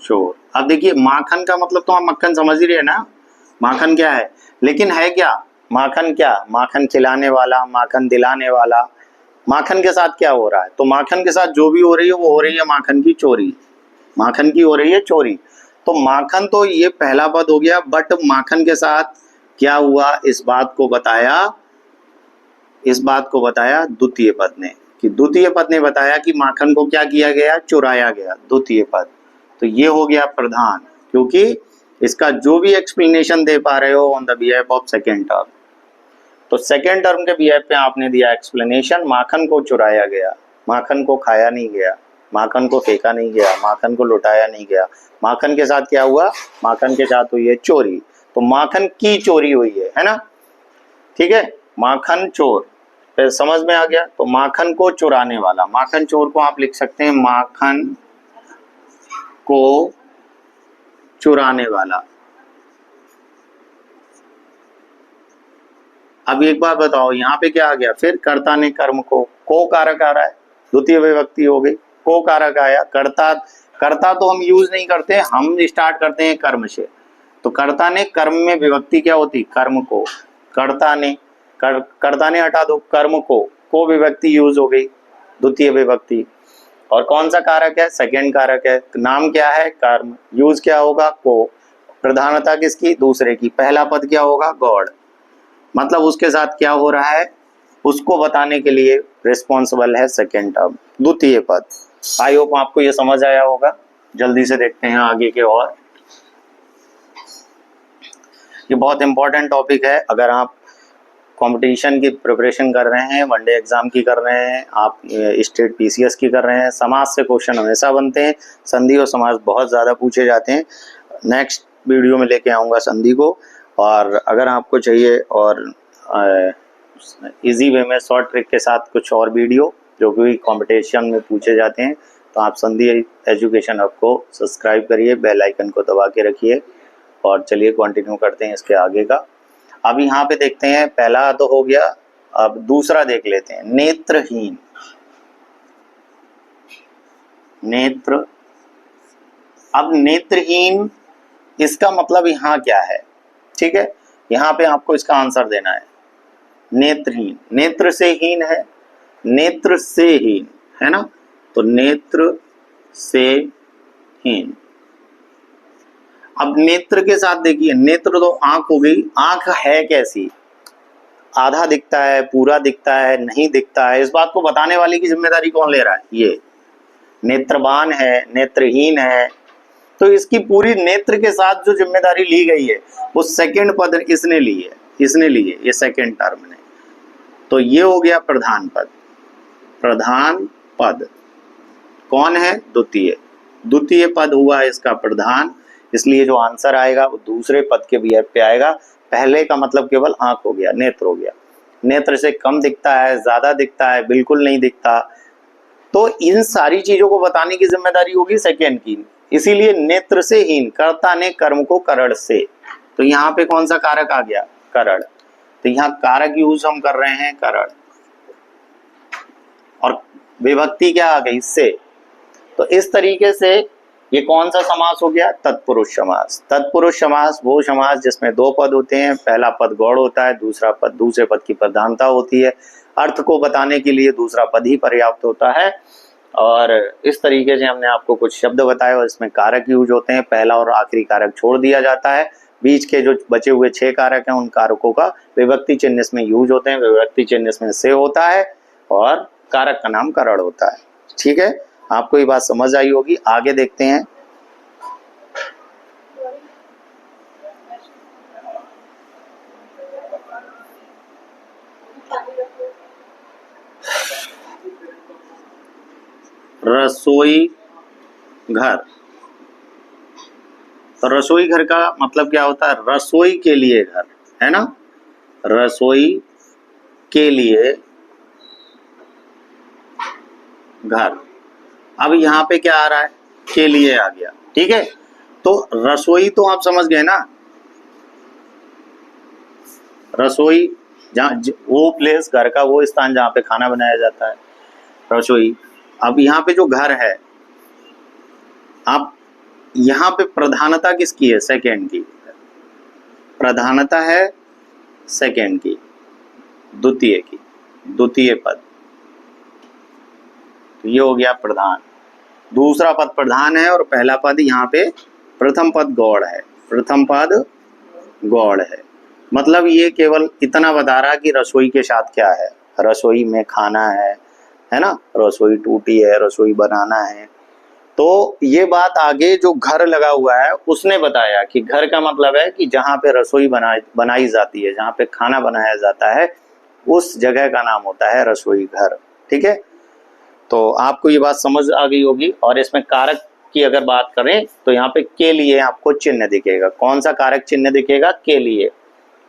चोर। अब देखिए माखन का मतलब तो आप मक्खन समझ ही रहे हैं ना, माखन क्या है, लेकिन है क्या माखन? क्या माखन खिलाने वाला, माखन दिलाने वाला। माखन के साथ क्या हो रहा है? तो माखन के साथ जो भी हो रही है वो हो रही है माखन की चोरी, माखन की हो रही है चोरी। तो माखन तो ये पहला पद हो गया, बट माखन के साथ क्या हुआ इस बात को बताया द्वितीय पद ने, कि द्वितीय पद ने बताया कि माखन को क्या किया गया? चुराया गया, द्वितीय पद। तो ये हो गया प्रधान, क्योंकि इसका जो भी एक्सप्लेनेशन दे पा रहे हो on the behalf of second term, तो सेकेंड टर्म के बिहाफ पे आपने दिया एक्सप्लेनेशन, माखन को चुराया गया, माखन को खाया नहीं गया, माखन को फेंका नहीं गया, माखन को लुटाया नहीं गया। माखन के साथ क्या हुआ? माखन के साथ हुई है चोरी, तो माखन की चोरी हुई है ना, ठीक है, माखन चोर, फिर समझ में आ गया। तो माखन को चुराने वाला, माखन चोर को आप लिख सकते हैं माखन को चुराने वाला। अब एक बात बताओ, यहाँ पे क्या आ गया? फिर कर्ता ने कर्म को कारक आ रहा है, द्वितीय विभक्ति हो गई, को कारक आया। कर्ता तो हम यूज नहीं करते, हम स्टार्ट करते हैं कर्म से। तो कर्ता ने कर्म में विभक्ति क्या होती? कर्म को। कर्ता ने हटा दो, कर्म को विभक्ति यूज हो गई, द्वितीय विभक्ति। और कौन सा कारक है? सेकेंड कारक है। नाम क्या है? कर्म। यूज क्या होगा? को। प्रधानता किसकी? दूसरे की। पहला पद क्या होगा? गॉड। मतलब उसके साथ क्या हो रहा है उसको बताने के लिए रिस्पॉन्सिबल है सेकेंड टर्म, द्वितीय पद। आई होप आपको ये समझ आया होगा। जल्दी से देखते हैं आगे के और। ये बहुत इंपॉर्टेंट टॉपिक है। अगर आप कंपटीशन की प्रिपरेशन कर रहे हैं, वनडे एग्जाम की कर रहे हैं, आप स्टेट पीसीएस की कर रहे हैं, समाज से क्वेश्चन हमेशा बनते हैं, संधि और समाज बहुत ज़्यादा पूछे जाते हैं। नेक्स्ट वीडियो में लेके आऊँगा संधि को। और अगर आपको चाहिए और इजी वे में शॉर्ट ट्रिक के साथ कुछ और वीडियो जो कि कंपटीशन में पूछे जाते हैं, तो आप संधि एजुकेशन हब को सब्सक्राइब करिए, बेल आइकन को दबा के रखिए। और चलिए कंटिन्यू करते हैं इसके आगे का। अब यहाँ पे देखते हैं, पहला तो हो गया, अब दूसरा देख लेते हैं, नेत्रहीन। नेत्र, अब नेत्रहीन इसका मतलब यहाँ क्या है? ठीक है, यहाँ पे आपको इसका आंसर देना है। नेत्रहीन, नेत्र से हीन है, नेत्र से हीन है ना, तो नेत्र से हीन। अब नेत्र के साथ देखिए, नेत्र तो आंख हो गई, आंख है कैसी, आधा दिखता है, पूरा दिखता है, नहीं दिखता है, इस बात को बताने वाले की जिम्मेदारी कौन ले रहा है? ये नेत्रवान है, नेत्रहीन है, तो इसकी पूरी नेत्र के साथ जो जिम्मेदारी ली गई है वो सेकंड पद इसने ली है, इसने ली है, ये सेकंड टर्म ने। तो ये हो गया प्रधान पद। प्रधान पद कौन है? द्वितीय। द्वितीय पद हुआ इसका प्रधान, इसलिए जो आंसर आएगा वो दूसरे पद के बिहेव पे आएगा। पहले का मतलब केवल आंख हो गया, नेत्र हो गया। नेत्र से कम दिखता है, ज्यादा दिखता है, बिल्कुल नहीं दिखता, तो इन सारी चीजों को बताने की जिम्मेदारी होगी सेकंड की। इसीलिए नेत्र से हीन, कर्ता ने कर्म को करण से, तो यहाँ पे कौन सा कारक आ गया? करण। तो यहाँ कारक यूज हम कर रहे हैं करण, और विभक्ति क्या आ गई? से। तो इस तरीके से ये कौन सा समास हो गया? तत्पुरुष समास। तत्पुरुष समास वो समास जिसमें दो पद होते हैं, पहला पद गौड़ होता है, दूसरा पद, दूसरे पद की प्रधानता होती है, अर्थ को बताने के लिए दूसरा पद ही पर्याप्त होता है। और इस तरीके से हमने आपको कुछ शब्द बताए और इसमें कारक यूज होते हैं, पहला और आखिरी कारक छोड़ दिया जाता है, बीच के जो बचे हुए 6 कारक हैं उन कारकों का विभक्ति चिन्ह इसमें यूज होते हैं, विभक्ति चिन्ह इसमें से होता है और कारक का नाम करण होता है। ठीक है, आपको ये बात समझ आई होगी। आगे देखते हैं। रसोई घर। तो रसोई घर का मतलब क्या होता है? रसोई के लिए घर, है ना? रसोई के लिए घर। अब यहाँ पे क्या आ रहा है? के लिए आ गया। ठीक है, तो रसोई तो आप समझ गए ना, रसोई जहाँ वो प्लेस, घर का वो स्थान जहाँ पे खाना बनाया जाता है, रसोई। अब यहाँ पे जो घर है, आप यहाँ पे प्रधानता किसकी है? सेकंड की प्रधानता है, सेकंड की, द्वितीय की, द्वितीय पद। तो ये हो गया प्रधान। दूसरा पद प्रधान है और पहला पद यहाँ पे प्रथम पद गौड़ है, प्रथम पद गौड़ है। मतलब ये केवल इतना बता रहा कि रसोई के साथ क्या है, रसोई में खाना है ना, रसोई टूटी है, रसोई बनाना है। तो ये बात आगे जो घर लगा हुआ है उसने बताया कि घर का मतलब है कि जहाँ पे रसोई बनाई जाती है, जहाँ पे खाना बनाया जाता है, उस जगह का नाम होता है रसोई घर। ठीक है, तो आपको ये बात समझ आ गई होगी। और इसमें कारक की अगर बात करें तो यहाँ पे के लिए आपको चिन्ह दिखेगा। कौन सा कारक चिन्ह दिखेगा? के लिए।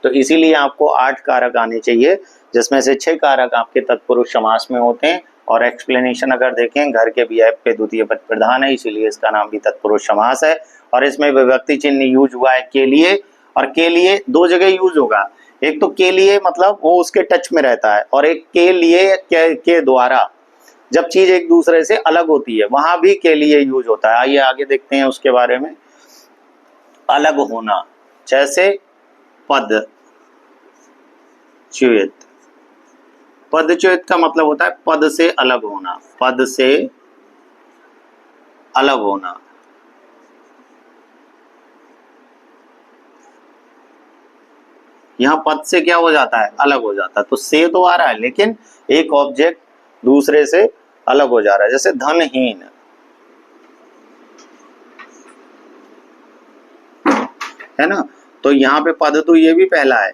तो इसीलिए आपको 8 कारक आने चाहिए, जिसमें से 6 कारक आपके तत्पुरुष समास में होते हैं। और एक्सप्लेनेशन अगर देखें, घर के बिहेव पे द्वितीय पद प्रधान है, इसीलिए इसका नाम भी तत्पुरुष समास है। और इसमें विभक्ति चिन्ह यूज हुआ है के लिए, और के लिए 2 जगह यूज होगा। एक तो के लिए मतलब वो उसके टच में रहता है, और एक के लिए के द्वारा, जब चीज एक दूसरे से अलग होती है वहां भी के लिए यूज होता है। आइए आगे देखते हैं उसके बारे में। अलग होना, जैसे पद च्युत। पदच्युत का मतलब होता है पद से अलग होना, पद से अलग होना। यहाँ पद से क्या हो जाता है? अलग हो जाता है। तो से तो आ रहा है, लेकिन एक ऑब्जेक्ट दूसरे से अलग हो जा रहा है। जैसे धनहीन, है ना, तो यहाँ पे पद तो ये भी पहला है,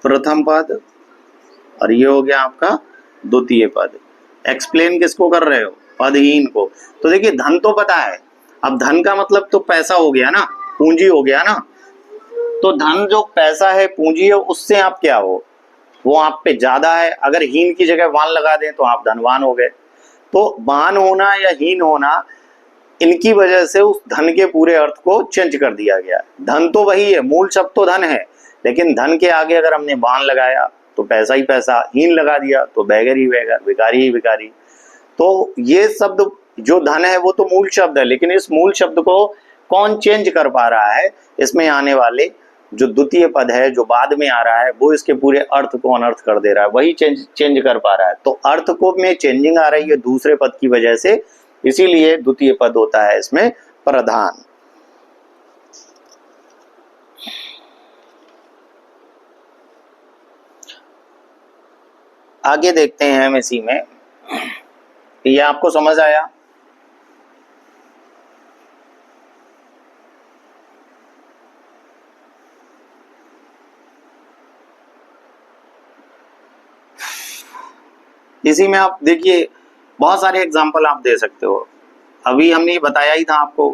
प्रथम पद, और ये हो गया आपका द्वितीय पद। एक्सप्लेन किसको कर रहे हो? पदहीन को। तो देखिए धन तो पता है, अब धन का मतलब तो पैसा हो गया ना, पूंजी हो गया ना। तो धन जो पैसा है, पूंजी है, उससे आप क्या हो? वो आप पे ज्यादा है। अगर हीन की जगह वान लगा दें तो आप धनवान हो गए। तो वान होना या हीन होना, इनकी वजह से उस धन के पूरे अर्थ को चेंज कर दिया गया। धन तो वही है, मूल शब्द तो धन है, लेकिन धन के आगे अगर हमने वान लगाया तो पैसा ही पैसा, हीन लगा दिया तो बैगर ही बैगर, भिखारी ही भिखारी। तो ये शब्द जो धन है वो तो मूल शब्द है, लेकिन इस मूल शब्द को कौन चेंज कर पा रहा है? इसमें आने वाले जो द्वितीय पद है, जो बाद में आ रहा है, वो इसके पूरे अर्थ को अनर्थ कर दे रहा है, वही चेंज कर पा रहा है। तो अर्थ को में चेंजिंग आ रही है दूसरे पद की वजह से, इसीलिए द्वितीय पद होता है इसमें प्रधान। आगे देखते हैं हम इसी में, ये आपको समझ आया? इसी में आप देखिए बहुत सारे एग्जाम्पल आप दे सकते हो। अभी हमने बताया ही था आपको,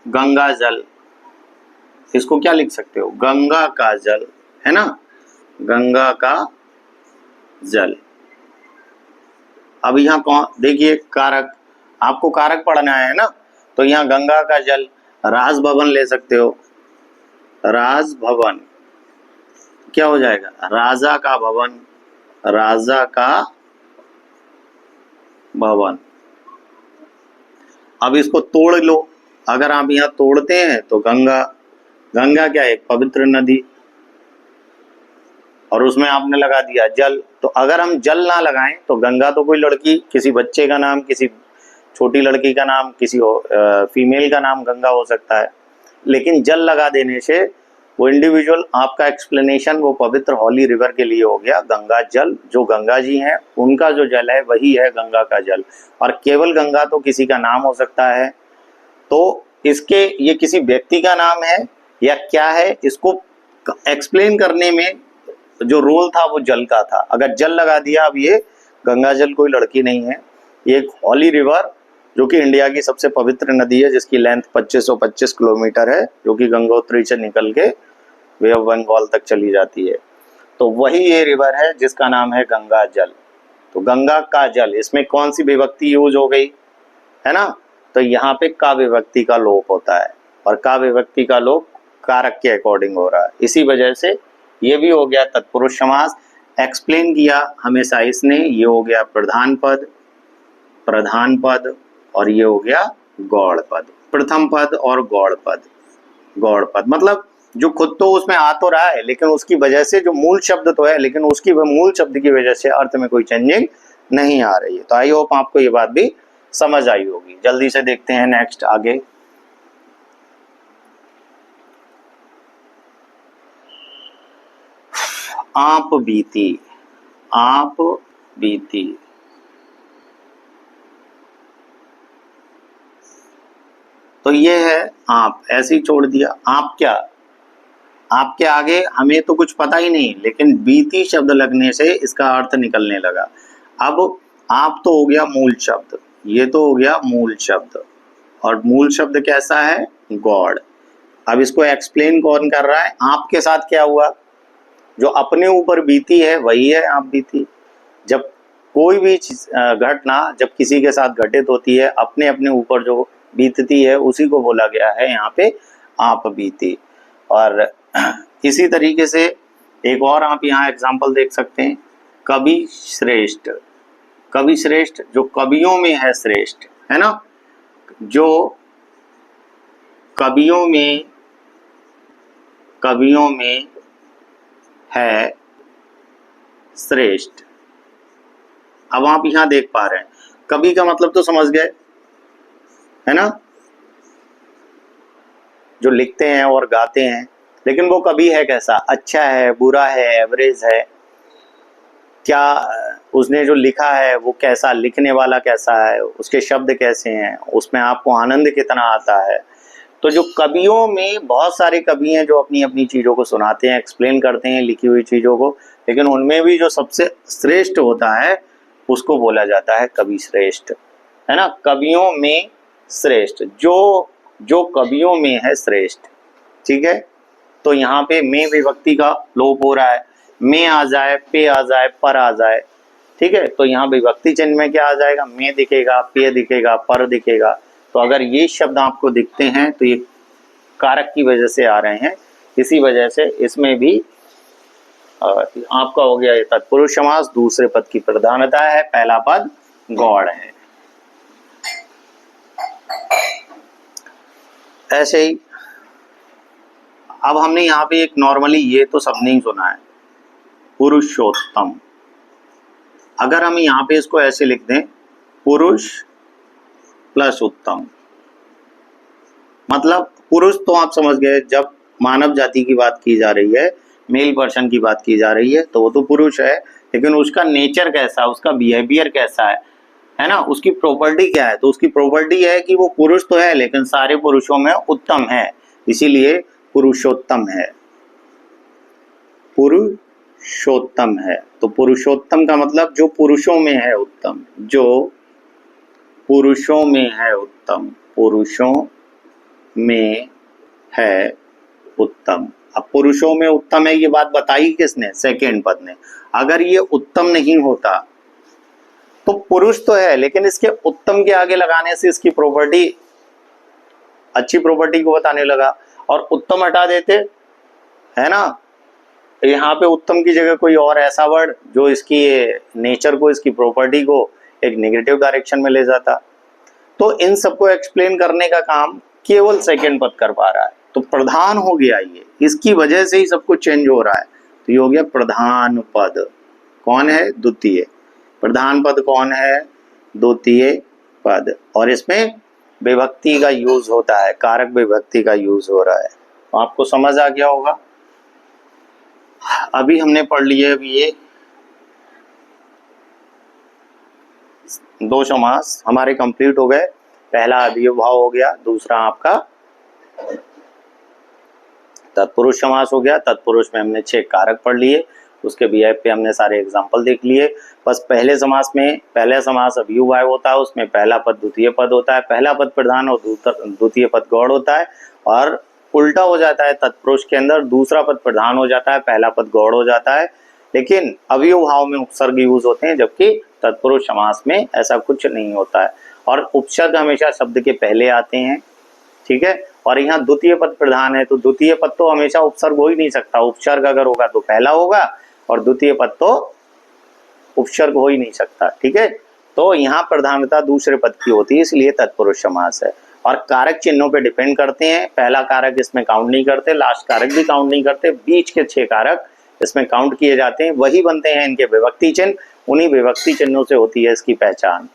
गंगा जल, इसको क्या लिख सकते हो? गंगा का जल, है ना, गंगा का जल। अब यहाँ कौन, देखिए कारक, आपको कारक पढ़ना है ना, तो यहाँ गंगा का जल, राज भवन ले सकते हो, राज भवन क्या हो जाएगा? राजा का भवन, राजा का भवन। अब इसको तोड़ लो, अगर आप यहाँ तोड़ते हैं तो गंगा, गंगा क्या है? एक पवित्र नदी, और उसमें आपने लगा दिया जल। तो अगर हम जल ना लगाएं तो गंगा तो कोई लड़की, किसी बच्चे का नाम, किसी छोटी लड़की का नाम, किसी फीमेल का नाम गंगा हो सकता है, लेकिन जल लगा देने से वो इंडिविजुअल, आपका एक्सप्लेनेशन वो पवित्र हॉली रिवर के लिए हो गया गंगा जल। जो गंगा जी हैं उनका जो जल है वही है गंगा का जल, और केवल गंगा तो किसी का नाम हो सकता है। तो इसके, ये किसी व्यक्ति का नाम है या क्या है, इसको एक्सप्लेन करने में जो रोल था वो जल का था। अगर जल लगा दिया, अब ये गंगा जल कोई लड़की नहीं है, ये एक हॉली रिवर जो कि इंडिया की सबसे पवित्र नदी है, जिसकी लेंथ 2525 किलोमीटर है, जो कि गंगोत्री से निकल के वे ऑफ बंगाल तक चली जाती है। तो वही ये रिवर है जिसका नाम है गंगा जल। तो गंगा का जल, इसमें कौन सी विभक्ति यूज हो गई, है ना? तो यहाँ पे का विभक्ति का लोप होता है, और का विभक्ति का लोप कारक के अकॉर्डिंग हो रहा है। इसी वजह से ये भी हो गया तत्पुरुष समास। एक्सप्लेन किया हमेशा इसने, ये हो गया प्रधान पद, प्रधान पद, और ये हो गया गौड़ पद, प्रथम पद और गौड़ पद। गौड़ पद मतलब जो खुद तो उसमें आ तो रहा है, लेकिन उसकी वजह से जो मूल शब्द तो है, लेकिन उसकी मूल शब्द की वजह से अर्थ में कोई चेंजिंग नहीं आ रही है। तो आई होप आपको ये बात भी समझ आई होगी। जल्दी से देखते हैं नेक्स्ट आगे। आप बीती, आप बीती, तो ये है आप, ऐसे ही छोड़ दिया। आप क्या, आपके आगे हमें तो कुछ पता ही नहीं, लेकिन बीती शब्द लगने से इसका अर्थ निकलने लगा। अब आप तो हो गया मूल शब्द, ये तो हो गया मूल शब्द, और मूल शब्द कैसा है? गॉड। अब इसको एक्सप्लेन कौन कर रहा है? आपके साथ क्या हुआ? जो अपने ऊपर बीती है वही है आप बीती। जब कोई भी घटना जब किसी के साथ घटित होती है, अपने अपने ऊपर जो बीतती है उसी को बोला गया है यहाँ पे आप बीती। और इसी तरीके से एक और आप यहाँ एग्जाम्पल देख सकते हैं, कवि श्रेष्ठ। कवि श्रेष्ठ जो कवियों में है श्रेष्ठ, है ना, जो कवियों में है श्रेष्ठ। अब आप यहाँ देख पा रहे हैं, कवि का मतलब तो समझ गए, है ना, जो लिखते हैं और गाते हैं। लेकिन वो कवि है कैसा? अच्छा है, बुरा है, एवरेज है, क्या उसने जो लिखा है वो कैसा, लिखने वाला कैसा है, उसके शब्द कैसे हैं, उसमें आपको आनंद कितना आता है। तो जो कवियों में बहुत सारे कवि हैं जो अपनी अपनी चीज़ों को सुनाते हैं, एक्सप्लेन करते हैं लिखी हुई चीज़ों को, लेकिन उनमें भी जो सबसे श्रेष्ठ होता है उसको बोला जाता है कवि श्रेष्ठ, है ना। कवियों में श्रेष्ठ, जो कवियों में है श्रेष्ठ, ठीक है। तो यहाँ पे में विभक्ति का लोप हो रहा है, में आ जाए, पे आ जाए, पर आ जाए, ठीक है। तो यहाँ विभक्ति चिन्ह में क्या आ जाएगा? में दिखेगा, पे दिखेगा, पर दिखेगा। तो अगर ये शब्द आपको दिखते हैं तो ये कारक की वजह से आ रहे हैं, इसी वजह से इसमें भी आपका हो गया ये तत्पुरुष समास। दूसरे पद की प्रधानता है, पहला पद गौड़ है। ऐसे ही अब हमने यहाँ पे एक नॉर्मली, ये तो सबने ही सुना है, पुरुषोत्तम। अगर हम यहाँ पे इसको ऐसे लिख दें, पुरुष प्लस उत्तम, मतलब पुरुष तो आप समझ गए, जब मानव जाति की बात की जा रही है, मेल पर्सन की बात की जा रही है, तो वो तो पुरुष है। लेकिन उसका नेचर कैसा है, उसका बिहेवियर कैसा है ना, उसकी प्रॉपर्टी क्या है, तो उसकी प्रॉपर्टी है कि वो पुरुष तो है लेकिन सारे पुरुषों में उत्तम है, इसीलिए पुरुषोत्तम है, पुरुषोत्तम है। तो पुरुषोत्तम का मतलब जो पुरुषों में है उत्तम, जो पुरुषों में है उत्तम, पुरुषों में है उत्तम। अब पुरुषों में उत्तम है ये बात बताई किसने, सेकेंड पद ने। अगर ये उत्तम नहीं होता तो पुरुष तो है लेकिन इसके उत्तम के आगे लगाने से इसकी प्रॉपर्टी, अच्छी प्रॉपर्टी को बताने लगा, और उत्तम हटा देते है ना, यहाँ पे उत्तम की जगह कोई और ऐसा वर्ड जो इसकी नेचर को, इसकी प्रॉपर्टी को एक नेगेटिव डायरेक्शन में ले जाता। तो इन सबको एक्सप्लेन करने का काम केवल सेकंड पद कर पा रहा है। तो प्रधान हो गया ये, इसकी वजह से ही सब कुछ चेंज हो रहा है। तो ये हो गया प्रधान पद। कौन है, द्वितीय। प्रधान पद कौन है, द्वितीय पद। और इसमें विभक्ति का यूज होता है, कारक विभक्ति का यूज हो रहा है। तो आपको समझ आ गया होगा। अभी हमने पढ़ लिए अभी ये दो समास हमारे कंप्लीट हो गए। पहला अव्ययभाव हो गया, दूसरा आपका तत्पुरुष समास हो गया। तत्पुरुष में हमने 6 कारक पढ़ लिए, उसके बिहेव पे हमने सारे एग्जांपल देख लिए। बस पहले समास में, पहला समास अव्ययभाव होता है, उसमें पहला पद द्वितीय पद होता है, पहला पद प्रधान और द्वितीय पद गौड़ होता है। और उल्टा हो जाता है, तत्पुरुष के अंदर दूसरा पद प्रधान हो जाता है, पहला पद गौड़ हो जाता है। लेकिन अव्ययभाव में उपसर्ग यूज होते हैं, जबकि तत्पुरुष समास में ऐसा कुछ नहीं होता है। और उपसर्ग हमेशा शब्द के पहले आते हैं, ठीक है। और यहाँ द्वितीय पद प्रधान है, तो द्वितीय पद तो हमेशा उपसर्ग हो ही नहीं सकता। उपसर्ग अगर होगा तो पहला होगा, और द्वितीय पद तो उपसर्ग हो ही नहीं सकता, ठीक है। तो यहाँ प्रधानता दूसरे पद की होती है, इसलिए तत्पुरुष समास है। और कारक चिन्हों पे डिपेंड करते हैं। पहला कारक इसमें काउंट नहीं करते, लास्ट कारक भी काउंट नहीं करते, बीच के 6 कारक इसमें काउंट किए जाते हैं, वही बनते हैं इनके विभक्ति चिन्ह। उन्हीं विभक्ति चिन्हों से होती है इसकी पहचान।